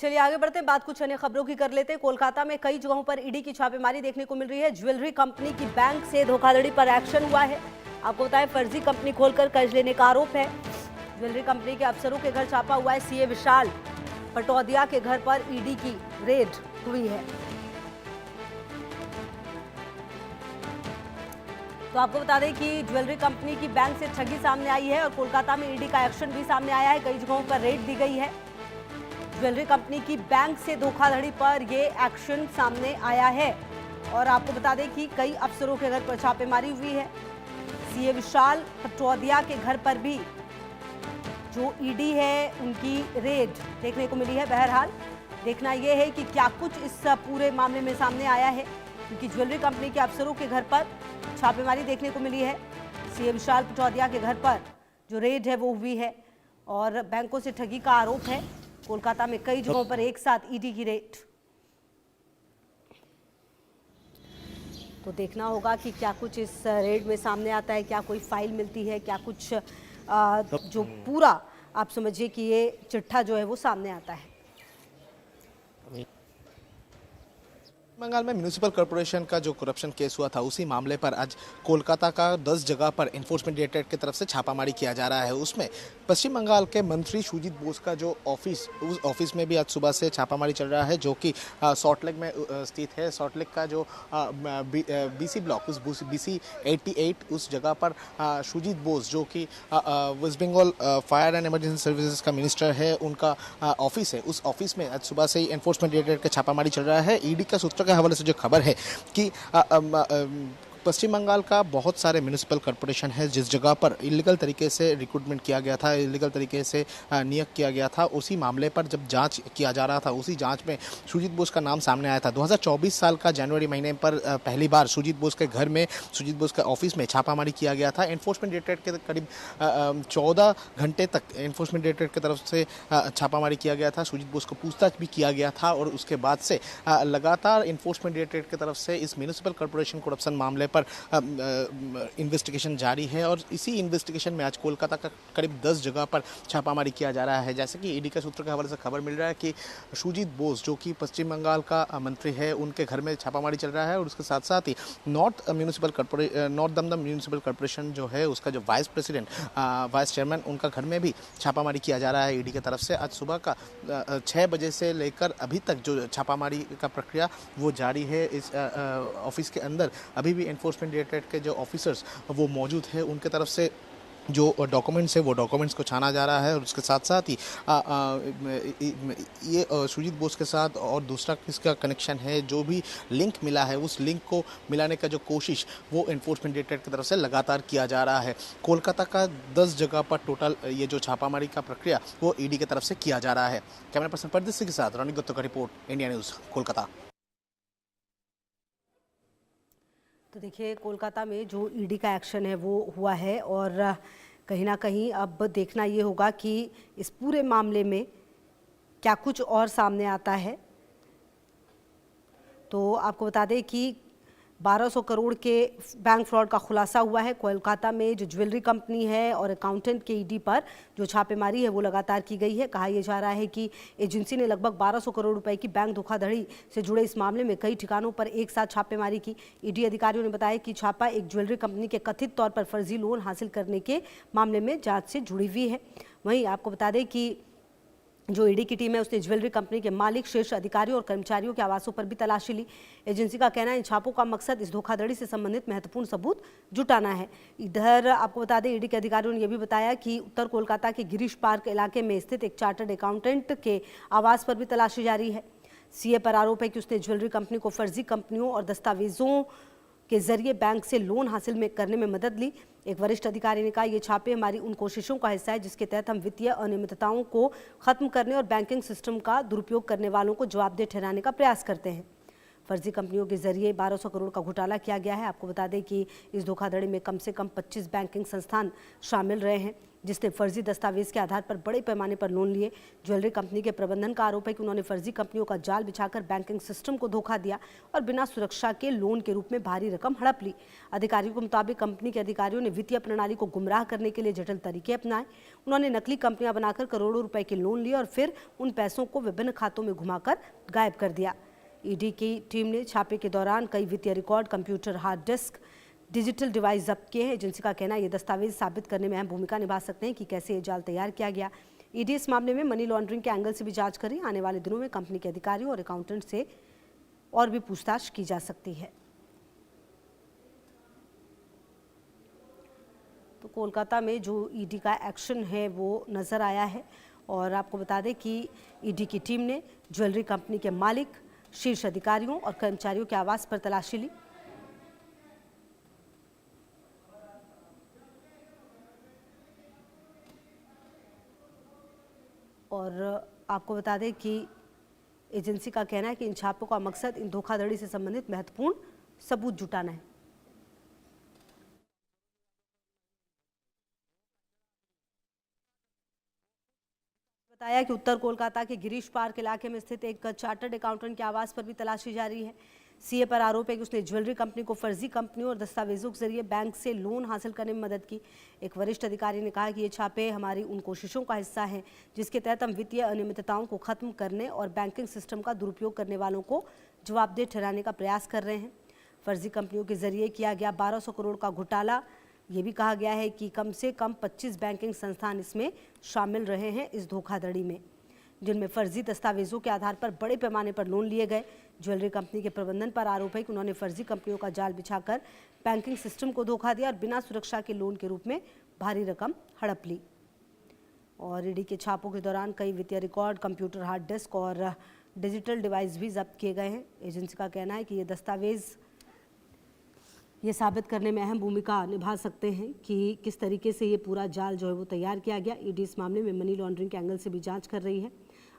चलिए आगे बढ़ते हैं, बात कुछ अन्य खबरों की कर लेते हैं। कोलकाता में कई जगहों पर ईडी की छापेमारी देखने को मिल रही है। ज्वेलरी कंपनी की बैंक से धोखाधड़ी पर एक्शन हुआ है। आपको बताएं, फर्जी कंपनी खोलकर कर्ज लेने का आरोप है। ज्वेलरी कंपनी के अफसरों के घर छापा हुआ है। सीए विशाल पटौदिया के घर पर ईडी की रेड हुई है। तो आपको बता दें कि ज्वेलरी कंपनी की बैंक से ठगी सामने आई है और कोलकाता में ईडी का एक्शन भी सामने आया है। कई जगहों पर रेड दी गई है। ज्वेलरी कंपनी की बैंक से धोखाधड़ी पर यह एक्शन सामने आया है और आपको बता दें कि कई अफसरों के घर पर छापेमारी हुई है। सीए विशाल पटौदिया के घर पर भी जो ईडी है उनकी रेड देखने को मिली है। बहरहाल देखना यह है कि क्या कुछ इस पूरे मामले में सामने आया है, क्योंकि ज्वेलरी कंपनी के अफसरों के घर पर छापेमारी देखने को मिली है। सीए विशाल पटौदिया के घर पर जो रेड है वो हुई है और बैंकों से ठगी का आरोप है। कोलकाता में कई जगहों पर एक साथ ईडी की रेड। तो देखना होगा कि क्या कुछ इस रेड में सामने आता है, क्या कोई फाइल मिलती है, क्या कुछ जो पूरा आप समझिए कि ये चिट्ठा जो है वो सामने आता है। बंगाल में म्यूनिसिपल कॉर्पोरेशन का जो करप्शन केस हुआ था, उसी मामले पर आज कोलकाता का 10 जगह पर एनफोर्समेंट डायरेक्टरेट की तरफ से छापामारी किया जा रहा है। उसमें पश्चिम बंगाल के मंत्री सुजीत बोस का जो ऑफिस, उस ऑफिस में भी आज सुबह से छापामारी चल रहा है, जो कि सॉल्टलेक में स्थित है। सॉल्टलेक का जो बीसी ब्लॉक, उस BC 88 उस जगह पर सुजीत बोस, जो कि West Bengal fire and emergency services का मिनिस्टर है, उनका ऑफिस है। उस ऑफिस में आज सुबह से ही एनफोर्समेंट डायरेक्टरेट का छापामारी चल रहा है। ईडी का सूत्र के हवाले से जो खबर है कि पश्चिम बंगाल का बहुत सारे म्यूनिसिपल कॉर्पोरेशन है जिस जगह पर इलीगल तरीके से रिक्रूटमेंट किया गया था, इलीगल तरीके से नियुक्त किया गया था, उसी मामले पर जब जांच किया जा रहा था, उसी जांच में सुजीत बोस का नाम सामने आया था। 2024 साल का जनवरी महीने पर पहली बार सुजीत बोस के घर में, सुजीत बोस के ऑफिस में छापामारी किया गया था। एनफोर्समेंट डायरेक्टरेट के करीब 14 घंटे तक एनफोर्समेंट डायरेक्टरेट की तरफ से छापामारी किया गया था। सुजीत बोस को पूछताछ भी किया गया था और उसके बाद से लगातार एनफोर्समेंट डायरेक्टरेट की तरफ से इस म्यूनिसिपल कॉर्पोरेशन करप्शन मामले पर इन्वेस्टिगेशन जारी है और इसी इन्वेस्टिगेशन में आज कोलकाता का करीब 10 जगह पर छापामारी किया जा रहा है। जैसे कि ईडी के सूत्र के हवाले से खबर मिल रहा है कि सुजीत बोस, जो कि पश्चिम बंगाल का मंत्री है, उनके घर में छापामारी चल रहा है और उसके साथ साथ ही नॉर्थ दमदम म्यूनिसिपल कॉर्पोरेशन जो है, उसका जो वाइस प्रेसिडेंट, वाइस चेयरमैन, उनका घर में भी छापामारी किया जा रहा है ईडी की तरफ से। आज सुबह का 6 बजे से लेकर अभी तक जो छापामारी का प्रक्रिया वो जारी है। इस ऑफिस के अंदर अभी भी एनफोर्समेंट डायरेक्टरेट के जो ऑफिसर्स वो मौजूद है, उनके तरफ से जो डॉक्यूमेंट्स है वो डॉक्यूमेंट्स को छाना जा रहा है और उसके साथ साथ ही ये सुजीत बोस के साथ और दूसरा किसका कनेक्शन है, जो भी लिंक मिला है, उस लिंक को मिलाने का जो कोशिश वो एनफोर्समेंट डायरेक्टरेट की तरफ से लगातार किया जा रहा है। कोलकाता का 10 जगह पर टोटल ये जो छापामारी का प्रक्रिया वो ईडी की तरफ से किया जा रहा है। कैमरा पर्सन परदेश सिंह के साथ रोनित गुप्ता का रिपोर्ट, इंडिया न्यूज़, कोलकाता। तो देखिए, कोलकाता में जो ईडी का एक्शन है वो हुआ है और कहीं ना कहीं अब देखना ये होगा कि इस पूरे मामले में क्या कुछ और सामने आता है। तो आपको बता दें कि 1200 करोड़ के बैंक फ्रॉड का खुलासा हुआ है। कोलकाता में जो ज्वेलरी कंपनी है और अकाउंटेंट के ईडी पर जो छापेमारी है वो लगातार की गई है। कहा यह जा रहा है कि एजेंसी ने लगभग 1200 करोड़ रुपए की बैंक धोखाधड़ी से जुड़े इस मामले में कई ठिकानों पर एक साथ छापेमारी की। ईडी अधिकारियों ने बताया कि छापा एक ज्वेलरी कंपनी के कथित तौर पर फर्जी लोन हासिल करने के मामले में जाँच से जुड़ी हुई है। वहीं आपको बता दें कि जो ईडी की टीम है उसने ज्वेलरी कंपनी के मालिक, शीर्ष अधिकारियों और कर्मचारियों के आवासों पर भी तलाशी ली। एजेंसी का कहना है इन छापों का मकसद इस धोखाधड़ी से संबंधित महत्वपूर्ण सबूत जुटाना है। इधर आपको बता दें, ईडी के अधिकारियों ने यह भी बताया कि उत्तर कोलकाता के गिरीश पार्क इलाके में स्थित एक चार्टर्ड अकाउंटेंट के आवास पर भी तलाशी जारी है। सीए पर आरोप है कि उसने ज्वेलरी कंपनी को फर्जी कंपनियों और दस्तावेजों के जरिए बैंक से लोन हासिल करने में मदद ली। एक वरिष्ठ अधिकारी ने कहा, ये छापे हमारी उन कोशिशों का हिस्सा है जिसके तहत हम वित्तीय अनियमितताओं को खत्म करने और बैंकिंग सिस्टम का दुरुपयोग करने वालों को जवाबदेह ठहराने का प्रयास करते हैं। फर्जी कंपनियों के जरिए 1200 करोड़ का घोटाला किया गया है। आपको बता दें कि इस धोखाधड़ी में कम से कम 25 बैंकिंग संस्थान शामिल रहे हैं। जिसने फर्जी दस्तावेज के आधार पर बड़े पैमाने पर लोन लिए। ज्वेलरी कंपनी के प्रबंधन का आरोप है कि उन्होंने फर्जी कंपनियों का जाल बिछाकर बैंकिंग सिस्टम को धोखा दिया और बिना सुरक्षा के लोन के रूप में भारी रकम हड़प ली। अधिकारियों के मुताबिक कंपनी के अधिकारियों ने वित्तीय प्रणाली को गुमराह करने के लिए जटिल तरीके अपनाए। उन्होंने नकली कंपनियां बनाकर करोड़ों रुपए के लोन लिए और फिर उन पैसों को विभिन्न खातों में घुमाकर गायब कर दिया। ईडी की टीम ने छापे के दौरान कई वित्तीय record, computer, hard disk, digital device जब्त किए हैं। एजेंसी का कहना है ये दस्तावेज साबित करने में अहम भूमिका निभा सकते हैं कि कैसे ये जाल तैयार किया गया। ईडी इस मामले में मनी लॉन्ड्रिंग के एंगल से भी जांच करी। आने वाले दिनों में कंपनी के अधिकारियों और अकाउंटेंट से और भी पूछताछ की जा सकती है। तो कोलकाता में जो ईडी का एक्शन है वो नजर आया है और आपको बता दें कि ईडी की टीम ने ज्वेलरी कंपनी के मालिक, शीर्ष अधिकारियों और कर्मचारियों के आवास पर तलाशी ली। और आपको बता दें कि एजेंसी का कहना है कि इन छापों का मकसद इन धोखाधड़ी से संबंधित महत्वपूर्ण सबूत जुटाना है। बताया कि उत्तर कोलकाता के गिरीश पार्क इलाके में स्थित एक चार्टर्ड अकाउंटेंट के आवास पर भी तलाशी जारी है। सीए पर आरोप है कि उसने ज्वेलरी कंपनी को फर्जी कंपनियों और दस्तावेजों के जरिए बैंक से लोन हासिल करने में मदद की। एक वरिष्ठ अधिकारी ने कहा कि ये छापे हमारी उन कोशिशों का हिस्सा हैं जिसके तहत हम वित्तीय अनियमितताओं को खत्म करने और बैंकिंग सिस्टम का दुरुपयोग करने वालों को जवाबदेह ठहराने का प्रयास कर रहे हैं। फर्जी कंपनियों के जरिए किया गया 1200 करोड़ का घोटाला। ये भी कहा गया है कि कम से कम 25 बैंकिंग संस्थान इसमें शामिल रहे हैं इस धोखाधड़ी में, जिनमें फर्जी दस्तावेजों के आधार पर बड़े पैमाने पर लोन लिए गए। ज्वेलरी कंपनी के प्रबंधन पर आरोप है कि उन्होंने फर्जी कंपनियों का जाल बिछाकर बैंकिंग सिस्टम को धोखा दिया और बिना सुरक्षा के लोन के रूप में भारी रकम हड़प ली। और ईडी के छापों के दौरान कई वित्तीय रिकॉर्ड, कंप्यूटर, हार्ड डिस्क और डिजिटल डिवाइस भी जब्त किए गए हैं। एजेंसी का कहना है कि ये दस्तावेज ये साबित करने में अहम भूमिका निभा सकते हैं कि किस तरीके से ये पूरा जाल जो है वो तैयार किया गया। ईडी इस मामले में मनी लॉन्ड्रिंग के एंगल से भी जांच कर रही है।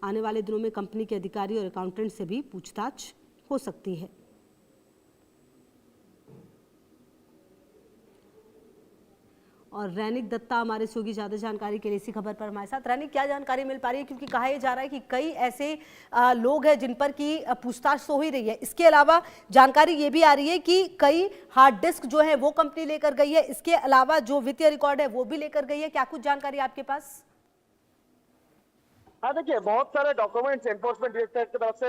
आने वाले दिनों में कंपनी के अधिकारी और अकाउंटेंट से भी पूछताछ हो सकती है। और रैनिक दत्ता हमारे सहयोगी ज्यादा जानकारी के लिए इसी खबर पर हमारे साथ। रैनिक, क्या जानकारी मिल पा रही है, क्योंकि कहा यह जा रहा है कि कई ऐसे लोग हैं जिन पर की पूछताछ तो हो ही रही है। इसके अलावा जानकारी ये भी आ रही है कि कई हार्ड डिस्क जो है वो कंपनी लेकर गई है। इसके अलावा जो वित्तीय रिकॉर्ड है वो भी लेकर गई है। क्या कुछ जानकारी आपके पास? हाँ, देखिए, बहुत सारे डॉक्यूमेंट्स एनफोर्समेंट डायरेक्टरेट की तरफ से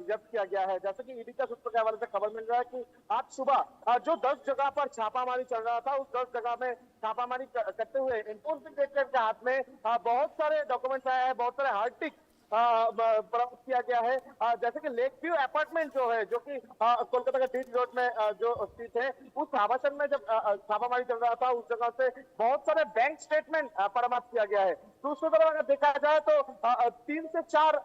जब्त किया गया है। जैसे कि ईडी का सूत्र के हवाले से खबर मिल रहा है कि आज सुबह जो 10 जगह पर छापामारी चल रहा था, उस 10 जगह में छापामारी करते हुए एनफोर्समेंट डायरेक्टरेट के हाथ में बहुत सारे डॉक्यूमेंट्स आए हैं, बहुत सारे हार्ड डिस्क बरामद किया गया है। जैसे कि लेक व्यू अपार्टमेंट जो है, जो कि कोलकाता के टीच रोड में जो स्थित है, उस आवासन में जब छापामारी चल रहा था, उस जगह से बहुत सारे बैंक स्टेटमेंट बरामद किया गया है। दूसरी तरफ अगर देखा जाए तो 3 से 4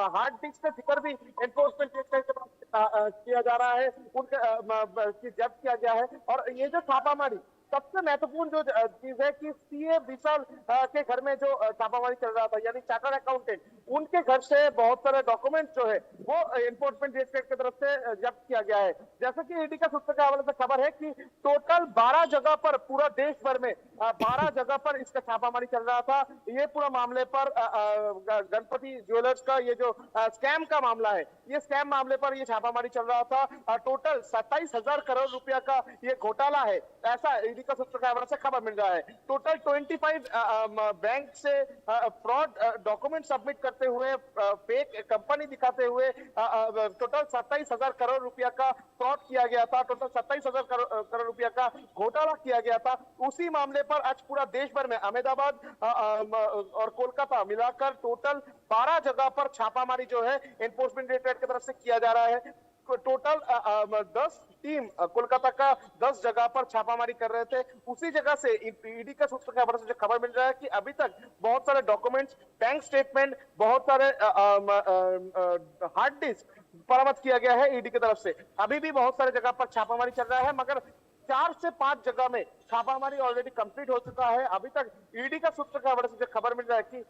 हार्ड डिस्क का जिक्र भी एनफोर्समेंट किया जा रहा है, उनके जब्त किया गया है। और ये जो छापामारी, सबसे महत्वपूर्ण जो चीज है कि सीए विशाल के घर में जो छापामारी चल रहा था, यानी चार्टर्ड अकाउंटेंट, उनके घर से बहुत सारे डॉक्यूमेंट जो है वो एनफोर्समेंट डायरेक्टरेट की तरफ से जब्त किया गया है। जैसे कि ईडी का सूत्र के हवाले से खबर है कि टोटल 12 जगह पर, पूरा देश भर में 12 जगह पर इसका छापामारी चल रहा था। ये पूरा मामले पर गणपति ज्वेलर्स का ये जो स्कैम का मामला है, ये स्कैम मामले पर ये छापामारी चल रहा था। टोटल 27,000 करोड़ रुपया का ये घोटाला है, ऐसा ईडी का सूत्र के हवाले से खबर मिल रहा है। टोटल 25 बैंक से फ्रॉड डॉक्यूमेंट सबमिट करते हुए, फेक कंपनी दिखाते हुए टोटल 27,000 करोड़ रुपया का फ्रॉड किया गया था। टोटल 27,000 करोड़ रुपया का घोटाला किया गया था। उसी मामले पर आज पूरा देश भर में अहमदाबाद और कोलकाता मिलाकर टोटल 12 जगह पर छापामारी जो है एनफोर्समेंट डायरेक्टरेट की तरफ से किया जा रहा है। टोटल 10 टीम कोलकाता का 10 जगह पर छापामारी कर रहे थे। उसी जगह से ईडी का सूत्र के हवाले से जो खबर मिल रहा है कि अभी तक बहुत सारे डॉक्यूमेंट्स, बैंक स्टेटमेंट, बहुत सारे हार्ड डिस्क बरामद किया गया है ईडी की तरफ से। अभी भी बहुत सारे जगह पर छापामारी चल रहा है, मगर 4 से 5 जगह में छापामारी ऑलरेडी कंप्लीट हो चुका है। अभी तक ईडी का सूत्र का बड़े से खबर मिल रहा है कि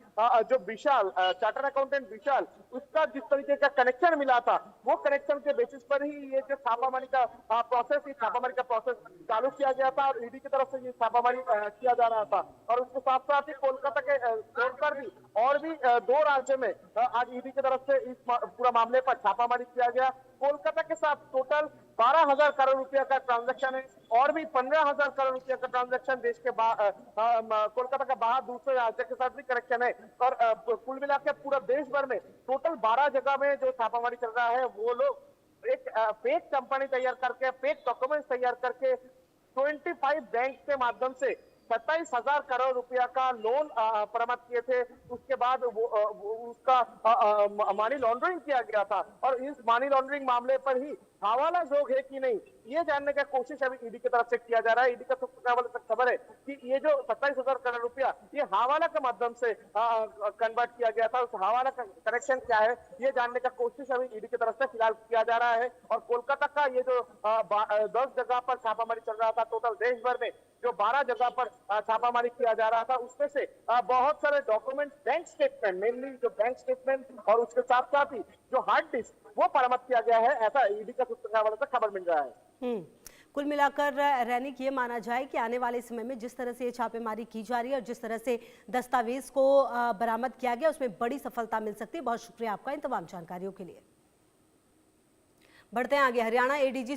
जो विशाल चार्टर्ड अकाउंटेंट विशाल, उसका जिस तरीके का कनेक्शन मिला था, वो कनेक्शन के बेसिस पर ही ये जो छापामारी का प्रोसेस चालू किया गया था और ईडी की तरफ से ये छापामारी किया जा रहा था। और उसके साथ साथ ही कोलकाता के छोड़कर भी और भी 2 राज्यों में आज ईडी की तरफ से इस पूरा मामले पर छापामारी किया गया। कोलकाता के साथ टोटल 12,000 करोड़ रुपया का ट्रांजैक्शन है और भी 15,000 करोड़ रुपया का ट्रांजैक्शन देश के कोलकाता का बाहर दूसरे राज्य के साथ भी कनेक्शन है। और कुल मिला के पूरा देश भर में टोटल 12 जगह में जो छापामारी चल रहा है, वो लोग एक फेक कंपनी तैयार करके, फेक डॉक्यूमेंट तैयार करके 25 बैंक के माध्यम से 27,000 करोड़ रुपया का लोन बरामद किए थे। उसके बाद उसका मनी लॉन्ड्रिंग किया गया था और इस मनी लॉन्ड्रिंग मामले पर ही हवाला योग है कि नहीं, ये जानने का कोशिश अभी ईडी की तरफ से किया जा रहा है। ईडी का सूत्र तक खबर है कि ये जो 27,000 करोड़ रुपया ये हवाला के माध्यम से कन्वर्ट किया गया था। उस हवाला का कनेक्शन क्या है, ये जानने का कोशिश अभी ईडी की तरफ से फिलहाल किया जा रहा है। और कोलकाता का ये जो 10 जगह पर छापामारी चल रहा था, टोटल देश भर में जो 12 जगह पर छापामारी किया जा रहा था, उसमें से बहुत सारे डॉक्यूमेंट, बैंक स्टेटमेंट, मेनली जो बैंक स्टेटमेंट और उसके साथ साथ ही जो हार्ड डिस्क, वो बरामद किया गया है, ऐसा ईडी का सूत्र से खबर मिल रहा है। कुल मिलाकर रैनिक ये माना जाए कि आने वाले समय में जिस तरह से ये छापेमारी की जा रही है और जिस तरह से दस्तावेज को बरामद किया गया, उसमें बड़ी सफलता मिल सकती है। बहुत शुक्रिया आपका इन तमाम जानकारियों के लिए। बढ़ते हैं आगे। हरियाणा एडीजी